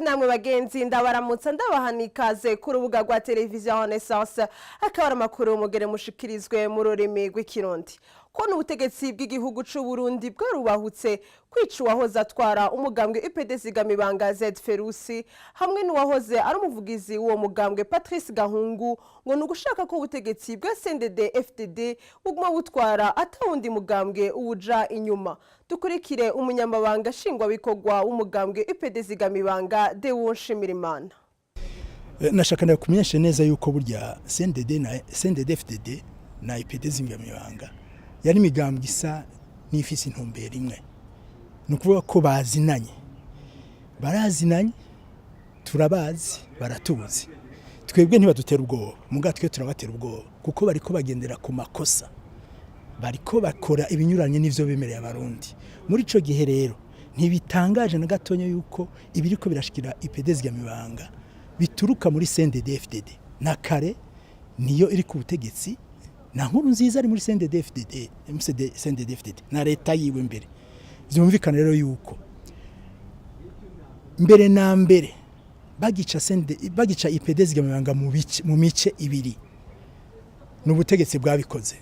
namwe bagenzi ndabaramutsa ndabahani ikaze ku rubuga rwa televiziyo Renaissance akaba ari amakuru mugere mushikirizwe mu rurimi rw'ikirundi ko n'ubutegetsi bw'igihugu c'u Burundi bwarubahutse kwica uwahoze atwara umugambwe UPD Zigamibanga Z Ferusi hamwe n'uwahoze ari umuvugizi w'uwo mugambwe Patrice Gahungu ngo nugushaka ko ubutegetsi bwa CNDD FDD buguma butwara atawundi mugambwe uja inyuma. Dukurikire umunyamabanga shingwa bikorwa w'umugambwe UPD Zigamibanga Dewo Nshimirimana. Nashaka kumenyesha neza yuko burya CNDD FDD na UPD Zigamibanga yari imigambwe isa n'ifise intumbero imwe. Nukuvuga ko barazinanye turabazi baratuzi twebwe ntibadutera ubwoba muga twe turabatera ubwoba kuko bariko bagendera ku makosa bariko bakora ibinyuranye n'ivyo bemereye abarundi. Muri ico gihe rero ntibitangaje na gatonyo yuko ibiriko birashikira UPD Zigamibanga bituruka muri CNDD FDD na kare niyo iri ku butegetsi na nkuru nziza ari muri CNDD FDD na leta yiwe mbere. Vyumvikana rero yuko mbere na mbere bagica UPD Zigamibanga mu mice ibiri n'ubutegetsi bwabikoze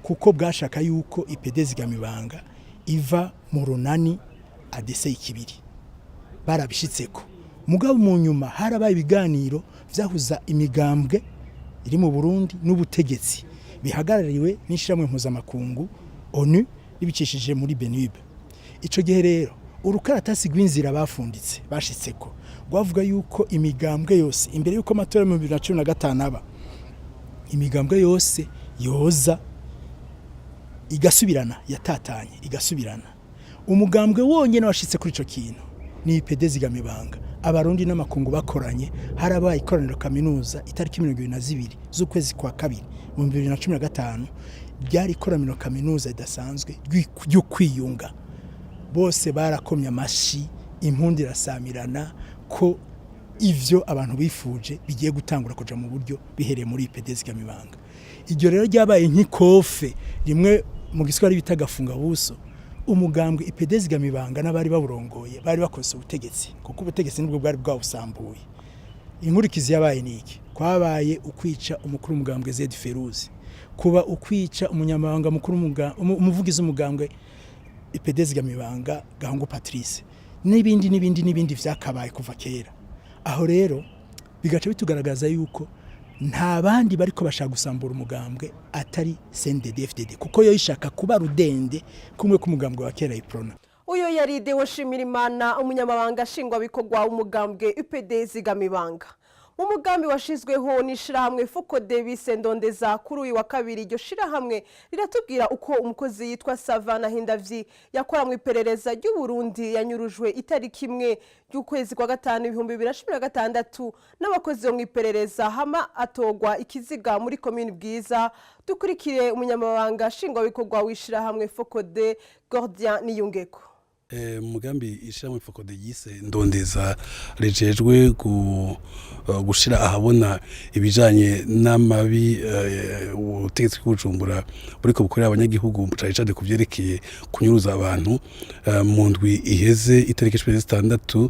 kuko bwashaka yuko UPD Zigamibanga iva mu runani ADC ikibiri barabishitseko mugabo mu nyuma harabaye ibiganiro vyahuza imigambwe iri mu Burundi n'ubutegetsi bihagarariwe n'ishiramwe mpuzamakungu ONU ibicishije muri BNUB. Ico gihe rero urukaratasi rw'inzira bafunditse bashitseko gwavuga yuko imigambwe yose imbere yuko amatora mu 2015 aba imigambwe yose yoza igasubirana yatatanye igasubirana. Umugambwe wonyene washitse kuri ico kintu ni UPD Zigamibanga. Abarundi n'amakungu bakoranye harabaye ikoraniro kaminuza itariki 22 z'ukwezi kwa kabiri mu 2015 ryari ikoraniro kaminuza idasanzwe ryo kwiyunga. Bose barakomye amashi impundi rasamirana ko ivyo abantu bifuje bigiye gutangura kuja mu buryo bihereye muri UPD Zigamibanga. Iryo rero ryabaye nk'ikofe rimwe mu giswahili bita gafunga buso. Umugambwe UPD Zigamibanga n'abari baburongoye bari bakose ubutegetsi kuko ubutegetsi nibwo bwari bwawusambuye. Inkurikizi yabaye niki kwabaye ukwica umukuru umugambwe Z Feruzi kuba ukwica umunyamabanga mukuru umuvugizi umugambwe UPD Zigamibanga Gahungu Patrice n'ibindi vyakabaye kuva kera. Aho rero bigaca bitugaragaza yuko nta bandi bariko bashaka gusambura umugambwe atari CNDD FDD kuko yo ishaka kuba rudende kumwe k'umugambwe wa kera iprona. Uyo yari Dewo Nshimirimana umunyamabanga shingwa bikorwa w'umugambwe UPD Zigamibanga. Umugambi washizweho n'ishirahamwe Focode bisendondeza kuri uyu wa kabiri iryo shirahamwe riratubwira uko umukozi yitwa Savana Hindavyi yakora mu iperereza ry'u Burundi yanyurujwe itariki imwe y'ukwezi kwa gatanu 2016 n'abakozi bo mu iperereza hama atogwa ikiziga muri commune Bwiza. Dukurikire umunyamabanga shingwa bikorwa w'ishirahamwe Focode Gordien Niyungeko. Mugambi ishiramwe Focode yise ndondeza rejejwe gushira ahabona ibijanye n'amabi ubutegetsi bw'Ubujumbura buriko bukorera abanyagihugu cyane kuvyerekeye kunyuruza abantu mu ndwi iheze itariki 16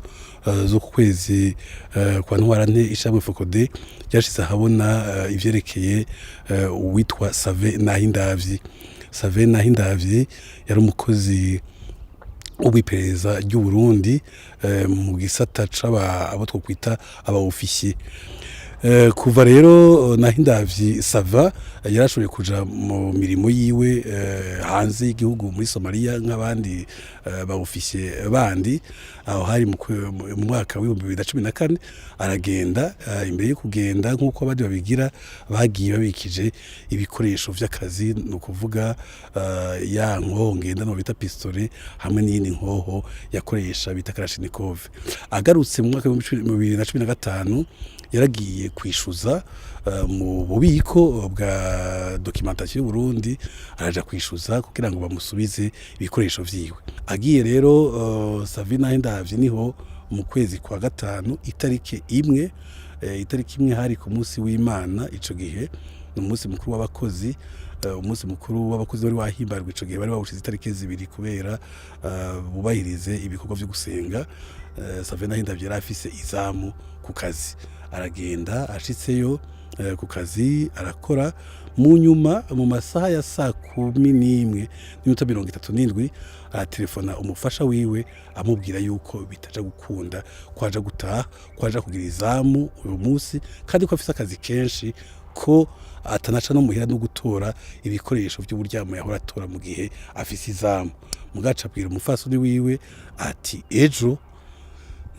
zo ku kwezi kwa ntwarante. Ishiramwe Focode ryashize ahabona ivyerekeye uwitwa Save Nahindavyi yari umukozi ubipereza ry'u Burundi mu gisata abo twokwita aba officier. Kuva rero Nahindavyi Sava yarashoboye kuja mu mirimo yiwe hanze y'igihugu muri Somalia nk'abandi ba officier bandi. Aho hari mu mwaka wa 2014 aragenda. Imbere yo kugenda nk'uko abandi babigira bagiye babikije ibikoresho vy'akazi no kuvuga ya nkoho ngenda no bita pistolet hamwe n'iyindi nkoho yakoresha bita Kalashnikov. Agarutse mu mwaka wa 2015 yaragiye kwishuza mu bubiko bwa documentation y'u Burundi araja kwishuza kugira ngo bamusubize ibikoresho vyiwe. Agiye rero Savina Hindavyi niho mu kwezi kwa gatanu itariki imwe itariki imwe hari ku munsi w'Imana ico gihe umunsi mukuru w'abakozi umunsi mukuru w'abakozi wari wahimbarwa ico gihe bari bawushize itariki zibiri kubera bubahirize ibikorwa byo gusenga. Save Nahindavye yari afise izamu ku kazi aragenda ashitseyo ku kazi arakora mu nyuma mu masaha ya saa 11:37 telefona umufasha wiwe amubwira yuko bitaja gukunda kwaja gutaha kwaja kugira izamu uyu munsi kandi ko afise akazi kenshi ko atanaca no muhira no gutora ibikoresho by'uburyamo yahora atora mu gihe afise izamu. Mugaca abwira umufasoni wiwe ati ejo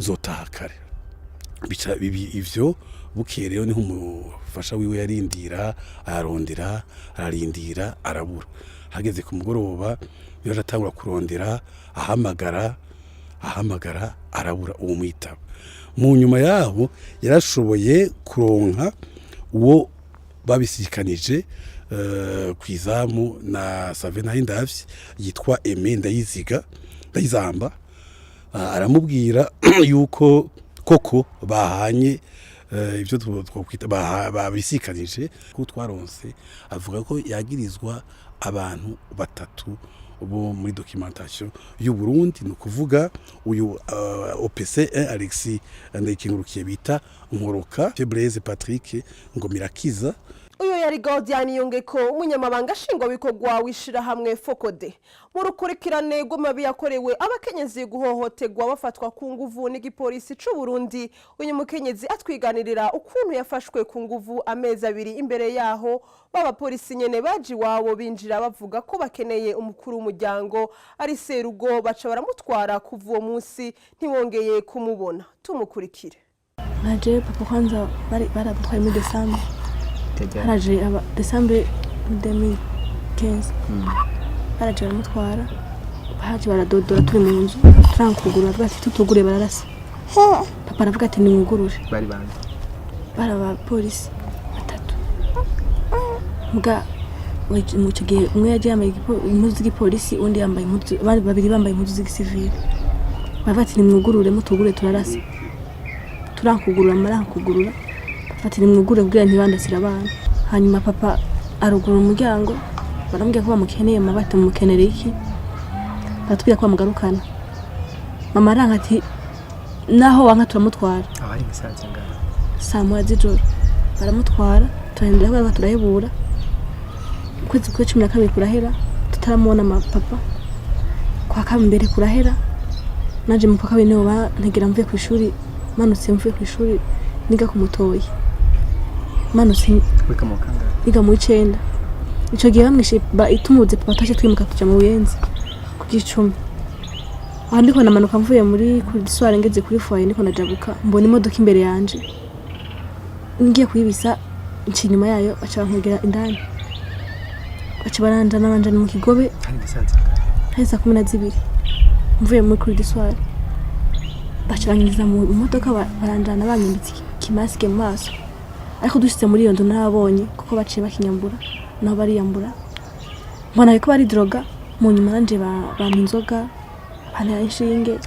nzotaha kare. Bica ivyo bukereyo ni umufasha wiwe yarindira ararindira arabura. Hageze ku mugoroba yaje atangura kurondera ahamagara arabura uwo mwitaba. Mu nyuma yaho yarashoboye kuronka uwo babisikanije kwizamu na Save Nahindavye yitwa Aime Ndayizamba aramubwira yuko koko bahanye ibyo twokwita babisikanije ko twaronse avuga ko yagirizwa abantu batatu bo muri documentation y'u Burundi no kuvuga uyu OPC1 Alexis Ndayikingurukiye bita Nkoroka Blaise Patrick Ngomirakiza. Uyo yari Gaudian Yongeko umunyamabanga nshingwabikorwa wishira hamwe Fokode mu rukurikirane rw'amabi yakorewe abakenyezi guhohoterwa bafatwa ku nguvu n'igipolisi c'u Burundi. Uyu mukenyezi atwiganirira ukuntu yafashwe ku nguvu amezi abiri imbere yaho baba polisi nyene baji wabo binjira bavuga ko bakeneye umukuru w'umuryango ari Serugo baca baramutwara kuva uwo munsi ntiwongeye kumubona. Tumukurikire. Naje papa kwanza baratwaye muri Desembre haraje aba Desembre 2015 haraje baramutwara bahaje baradodora turi mu nzu turankugura bati tutugure bararasa. Papa aravuga ati nimugurure bari bande baraba polisi batatu muga mu cyo gihe umwe yaje yambaye impuzu z'igipolisi undi yambaye impuzu babiri bambaye impuzu z'igisivile bati nimugurure mutugure turarasa turankugurura marankugurura ati nimugure kugira ntibandasira abana. Hanyuma papa arugura umuryango baramubwira ko bamukeneye mabati mukenere iki batubwira ko bamugarukana. Mama aranga ati naho wanka turamutwara abari misanze ngara saa moya z'ijoro baramutwara turahindura ko turahebura ukwezi kwa 12 kurahera tutaramubona papa kwa kambere kurahera naje mu kwa kabiri niho bantegera mvuye ku ishuri manutse mvuye ku ishuri niga ku Mutoyi manutse niga mu 9 ico gihe bamwishe itumuze papa taje twimuka tuja mu Buyenzi ku Gicumbi. Aho ndiko namanuka mvuye muri kuri soirée ngeze kuri foyer niko najabuka mbona imodoka imbere yanje ngiye kuyibisa nci nyuma yayo aca nkegera indani aca barandana banjana mu Kigobe hari saa 12 mvuye muri kuri soirée bacangiza mu modoka barandana banyambitse kimaske mu maso ariko dushitse muri iyo nzu narabonye kuko baciye bakinyambura naho bariyambura mbona ko bari droga mu nyuma nanje bampa inzoga bana inshinge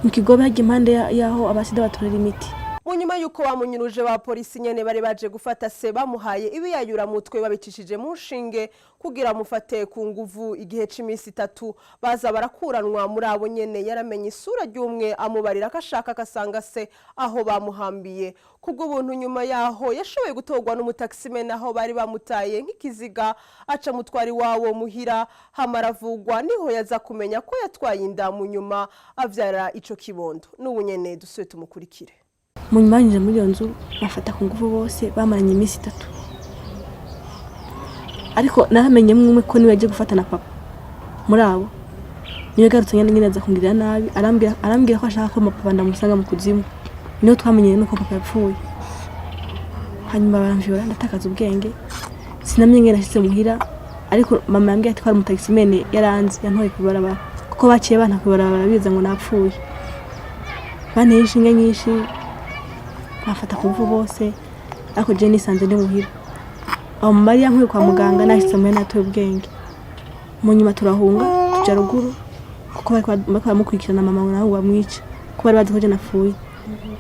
mu Kigobe hajya impande yaho abasida baturera imiti. Mu nyuma yuko bamunyuruje ba polisi nyene bari baje gufata se bamuhaye ibiyayura mutwe babicishije mu nshinge kugira mufate ku nguvu igihe c'imisi 3 baza barakuranwa muri abo nyene yaramenye isura ry'umwe amubarira kashaka kasanga se aho bamuhambiye kubwo buntu. Nyuma yaho yashoboye gutorwa n'umutaximen aho bari bamutaye nk'ikiziga aca mutwari wawo muhira hamaravugwa niho yaza kumenya ko yatwaye inda mu nyuma avyara ico kibondo. N'ubu nyene dusuye tumukurikire. Mu nyuma nje muri iyo nzu bafata ku nguvu bose bamaranye imisi 3 ariko naramenye mwumwe ko niwe yaje gufata na papa muri abo niwe garutse nyine aza kungirira nabi arambwira ko ashaka ko papa ndamusanga mu kuzimu niyo twamenye nuko papa yapfuye. Hanyuma baramvira ndatakaza ubwenge sinamenye ngene nashitse muhira ariko mama yambwiye ati ko ari umutaximene yaranze yantoye kubarabara kuko baciye banta kubarabara biza ngo napfuye bane inshinge nyinshi bafata ku nguvu bose ariko je nisanze ndi muhira aho Maria nkwe kwa muganga nashitse mu natoye ubwenge. Mu nyuma turahunga tuja ruguru kuko bari bamukurikirana mama nawe wamwica bari bazi ko je napfuye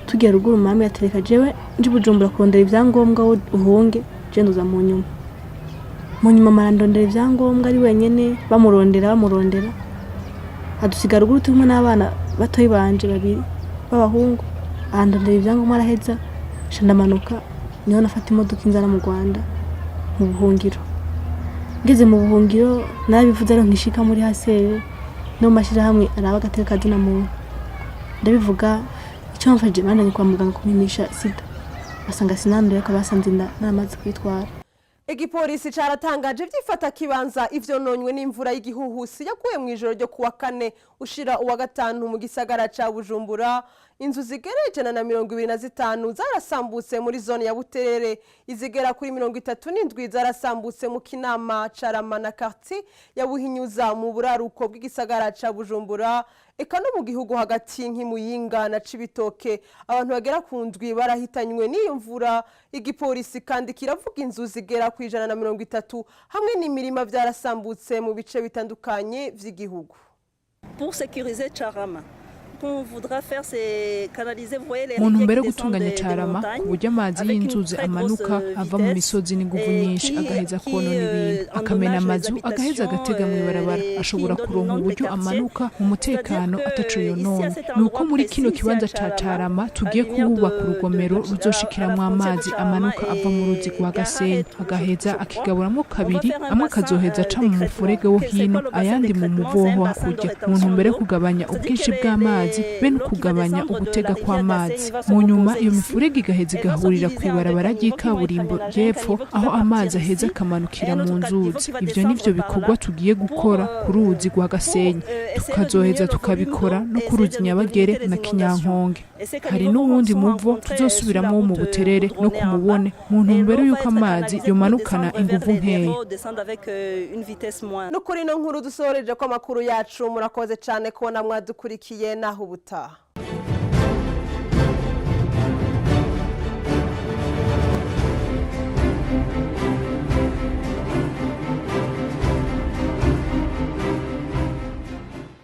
tugiye ruguru mama yatereka jewe nje Bujumbura kurondera ivyangombwa wo uhunge je nduza mu nyuma marandondera ivyangombwa ari wenyene bamurondera adusiga ruguru tumwe n'abana batoyi banje babiri b'abahungu andondera ivyangombwa araheza ndamanuka niho nafata imodoka inzana mu Rwanda mu buhungiro ngeze mu buhungiro narabivuze ari nkishika muri hasere no mashira hamwe araba gateka kazina muntu ndabivuga icyo mfaje bandanye kwa muganga kumimisha sida basanga sinanduye ko basanze inda naramaze kwitwara. Igipolisi caratangaje vyifata kibanza ivyononywe n'imvura y'igihuhusi yaguye mu ijoro ryo kuwa kane ushira uwa gatanu mu gisagara ca Bujumbura. Inzu zigereje na 25 zarasambutse muri zone ya Buterere, izigera kuri 37 zarasambutse mu Kinama, Carama na quartier ya Buhinyuza mu buraruko bw'igisagara ca Bujumbura. Eka no mu gihugu hagati nk'Imuyinga na Cibitoke abantu bagera ku ndwi barahitanywe n'iyo mvura. Igipolisi kandi kiravuga inzu zigera ku 130 hamwe n'imirima vyarasambutse mu bice bitandukanye vy'igihugu. Pour sécuriser Carama, mu ntumbero yo gutunganya Carama ku buryo amazi y'inzuzi amanuka ava mu misozi n'inguvu nyinshi agaheza konona ibintu akamena amazu agaheza agatega mu ibarabara ashobora kuronka uburyo amanuka mu mutekano ataco yonona. Nuko muri kino kibanza ca Carama tugiye kuhubaka urugomero ruzoshikiramwo amazi amanuka ava mu ruzi rwa Gasenyi agaheza akigaburamwo kabiri, amwe akazoheza aca mu mufurege wo hino ayandi mu muvoho hakurya mu ntumbero yo kugabanya ubwinshi bw'amazi bene kugabanya ugutega kw'amazi. Mu nyuma iyo mifurege igaheza igahurira ku ibarabara ry'ikaburimbo ry'epfo aho amazi aheza akamanukira mu nzuzi. Ivyo nivyo bikorwa tugiye gukora ku ruzi rwa Gasenyi, tukazoheza tukabikora no ku ruzi Nyabagere na Kinyankonge. Hari n'uwundi muvo tuzosubiramo mu Buterere no ku Mubone mu ntumbero y'uko amazi yomanukana inguvu nkeya. Nukuri no nkuru dusoreje ko amakuru yacu murakoze cyane kubona mwadukurikiye naho ubutaha.